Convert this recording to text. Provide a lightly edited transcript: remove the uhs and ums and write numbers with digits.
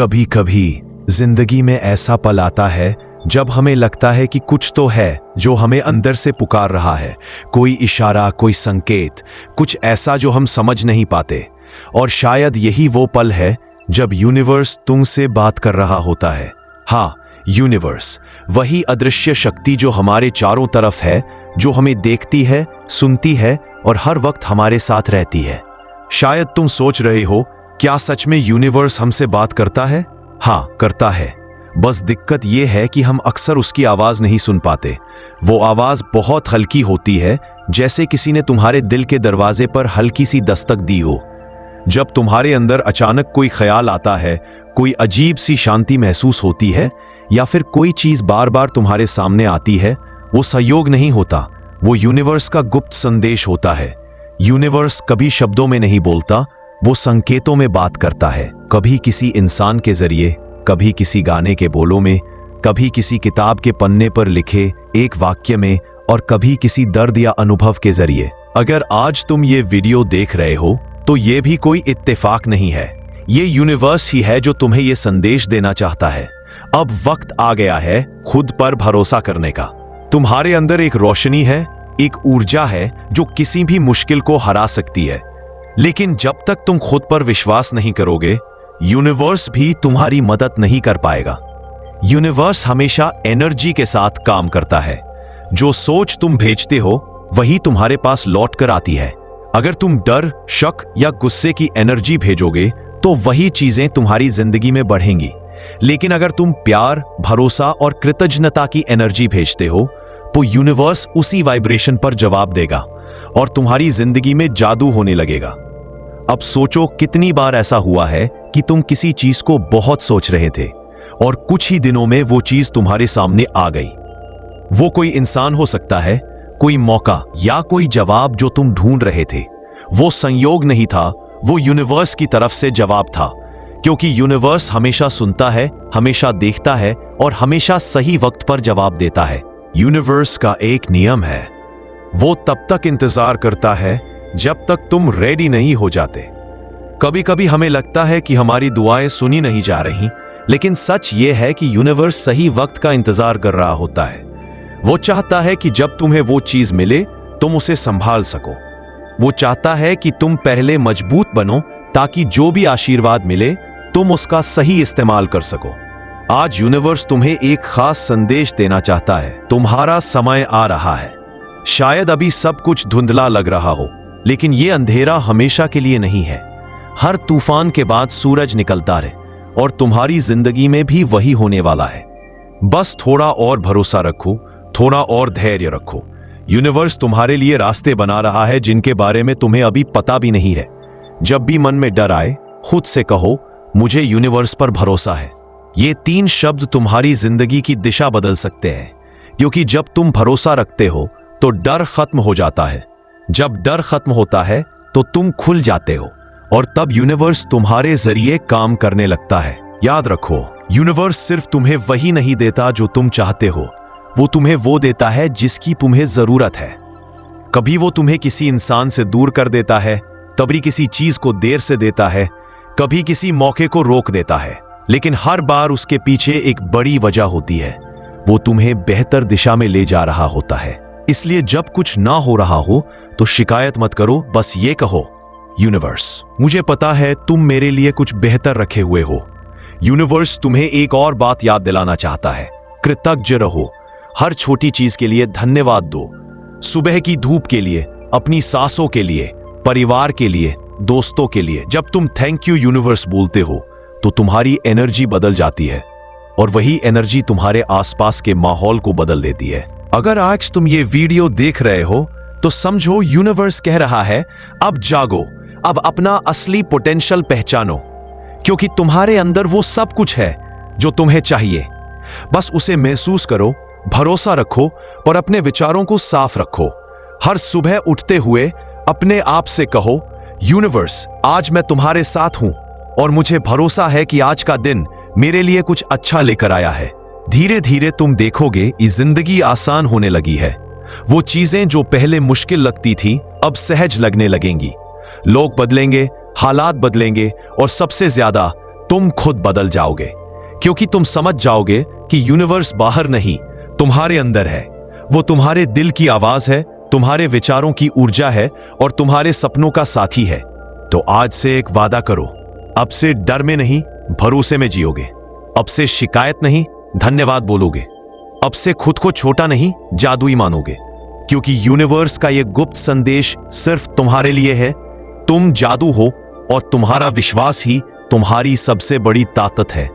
कभी कभी जिंदगी में ऐसा पल आता है जब हमें लगता है कि कुछ तो है जो हमें अंदर से पुकार रहा है। कोई इशारा, कोई संकेत, कुछ ऐसा जो हम समझ नहीं पाते। और शायद यही वो पल है जब यूनिवर्स तुमसे बात कर रहा होता है। हाँ, यूनिवर्स, वही अदृश्य शक्ति जो हमारे चारों तरफ है, जो हमें देखती है, सुनती है और हर वक्त हमारे साथ रहती है। शायद तुम सोच रहे हो, क्या सच में यूनिवर्स हमसे बात करता है? हाँ, करता है। बस दिक्कत यह है कि हम अक्सर उसकी आवाज नहीं सुन पाते। वो आवाज बहुत हल्की होती है, जैसे किसी ने तुम्हारे दिल के दरवाजे पर हल्की सी दस्तक दी हो। जब तुम्हारे अंदर अचानक कोई ख्याल आता है, कोई अजीब सी शांति महसूस होती है, या फिर कोई चीज बार बार तुम्हारे सामने आती है, वो संयोग नहीं होता, वो यूनिवर्स का गुप्त संदेश होता है। यूनिवर्स कभी शब्दों में नहीं बोलता, वो संकेतों में बात करता है। कभी किसी इंसान के जरिए, कभी किसी गाने के बोलों में, कभी किसी किताब के पन्ने पर लिखे एक वाक्य में, और कभी किसी दर्द या अनुभव के जरिए। अगर आज तुम ये वीडियो देख रहे हो तो ये भी कोई इत्तेफाक नहीं है। ये यूनिवर्स ही है जो तुम्हें ये संदेश देना चाहता है। अब वक्त आ गया है खुद पर भरोसा करने का। तुम्हारे अंदर एक रोशनी है, एक ऊर्जा है जो किसी भी मुश्किल को हरा सकती है। लेकिन जब तक तुम खुद पर विश्वास नहीं करोगे, यूनिवर्स भी तुम्हारी मदद नहीं कर पाएगा। यूनिवर्स हमेशा एनर्जी के साथ काम करता है। जो सोच तुम भेजते हो वही तुम्हारे पास लौट कर आती है। अगर तुम डर, शक या गुस्से की एनर्जी भेजोगे तो वही चीजें तुम्हारी जिंदगी में बढ़ेंगी। लेकिन अगर तुम प्यार, भरोसा और कृतज्ञता की एनर्जी भेजते हो तो यूनिवर्स उसी वाइब्रेशन पर जवाब देगा और तुम्हारी जिंदगी में जादू होने लगेगा। अब सोचो, कितनी बार ऐसा हुआ है कि तुम किसी चीज को बहुत सोच रहे थे और कुछ ही दिनों में वो चीज तुम्हारे सामने आ गई। वो कोई इंसान हो सकता है, कोई मौका या कोई जवाब जो तुम ढूंढ रहे थे। वो संयोग नहीं था, वो यूनिवर्स की तरफ से जवाब था। क्योंकि यूनिवर्स हमेशा सुनता है, हमेशा देखता है और हमेशा सही वक्त पर जवाब देता है। यूनिवर्स का एक नियम है, वो तब तक इंतजार करता है जब तक तुम रेडी नहीं हो जाते। कभी कभी हमें लगता है कि हमारी दुआएं सुनी नहीं जा रही, लेकिन सच ये है कि यूनिवर्स सही वक्त का इंतजार कर रहा होता है। वो चाहता है कि जब तुम्हें वो चीज मिले तुम उसे संभाल सको। वो चाहता है कि तुम पहले मजबूत बनो ताकि जो भी आशीर्वाद मिले तुम उसका सही इस्तेमाल कर सको। आज यूनिवर्स तुम्हें एक खास संदेश देना चाहता है। तुम्हारा समय आ रहा है। शायद अभी सब कुछ धुंधला लग रहा हो, लेकिन ये अंधेरा हमेशा के लिए नहीं है। हर तूफान के बाद सूरज निकलता है और तुम्हारी जिंदगी में भी वही होने वाला है। बस थोड़ा और भरोसा रखो, थोड़ा और धैर्य रखो। यूनिवर्स तुम्हारे लिए रास्ते बना रहा है जिनके बारे में तुम्हें अभी पता भी नहीं है। जब भी मन में डर आए, खुद से कहो, मुझे यूनिवर्स पर भरोसा है। ये 3 शब्द तुम्हारी जिंदगी की दिशा बदल सकते हैं। क्योंकि जब तुम भरोसा रखते हो तो डर खत्म हो जाता है। जब डर खत्म होता है तो तुम खुल जाते हो और तब यूनिवर्स तुम्हारे जरिए काम करने लगता है। याद रखो, यूनिवर्स सिर्फ तुम्हें वही नहीं देता जो तुम चाहते हो, वो तुम्हें वो देता है जिसकी तुम्हें जरूरत है। कभी वो तुम्हें किसी इंसान से दूर कर देता है, कभी किसी चीज को देर से देता है, कभी किसी मौके को रोक देता है। लेकिन हर बार उसके पीछे एक बड़ी वजह होती है। वो तुम्हें बेहतर दिशा में ले जा रहा होता है। इसलिए जब कुछ ना हो रहा हो तो शिकायत मत करो, बस ये कहो, यूनिवर्स, मुझे पता है तुम मेरे लिए कुछ बेहतर रखे हुए हो। यूनिवर्स तुम्हें एक और बात याद दिलाना चाहता है, कृतज्ञ रहो। हर छोटी चीज के लिए धन्यवाद दो। सुबह की धूप के लिए, अपनी सांसों के लिए, परिवार के लिए, दोस्तों के लिए। जब तुम थैंक यू यूनिवर्स बोलते हो तो तुम्हारी एनर्जी बदल जाती है और वही एनर्जी तुम्हारे आसपास के माहौल को बदल देती है। अगर आज तुम ये वीडियो देख रहे हो तो समझो यूनिवर्स कह रहा है, अब जागो, अब अपना असली पोटेंशियल पहचानो। क्योंकि तुम्हारे अंदर वो सब कुछ है जो तुम्हें चाहिए। बस उसे महसूस करो, भरोसा रखो और अपने विचारों को साफ रखो। हर सुबह उठते हुए अपने आप से कहो, यूनिवर्स, आज मैं तुम्हारे साथ हूं और मुझे भरोसा है कि आज का दिन मेरे लिए कुछ अच्छा लेकर आया है। धीरे धीरे तुम देखोगे ये जिंदगी आसान होने लगी है। वो चीजें जो पहले मुश्किल लगती थी अब सहज लगने लगेंगी। लोग बदलेंगे, हालात बदलेंगे और सबसे ज्यादा तुम खुद बदल जाओगे, क्योंकि तुम समझ जाओगे कि यूनिवर्स बाहर नहीं, तुम्हारे अंदर है। वो तुम्हारे दिल की आवाज है, तुम्हारे विचारों की ऊर्जा है और तुम्हारे सपनों का साथी है। तो आज से एक वादा करो, अब से डर में नहीं, भरोसे में जियोगे। अब से शिकायत नहीं, धन्यवाद बोलोगे। अब से खुद को छोटा नहीं, जादुई मानोगे, क्योंकि यूनिवर्स का यह गुप्त संदेश सिर्फ तुम्हारे लिए है। तुम जादू हो और तुम्हारा विश्वास ही तुम्हारी सबसे बड़ी ताकत है।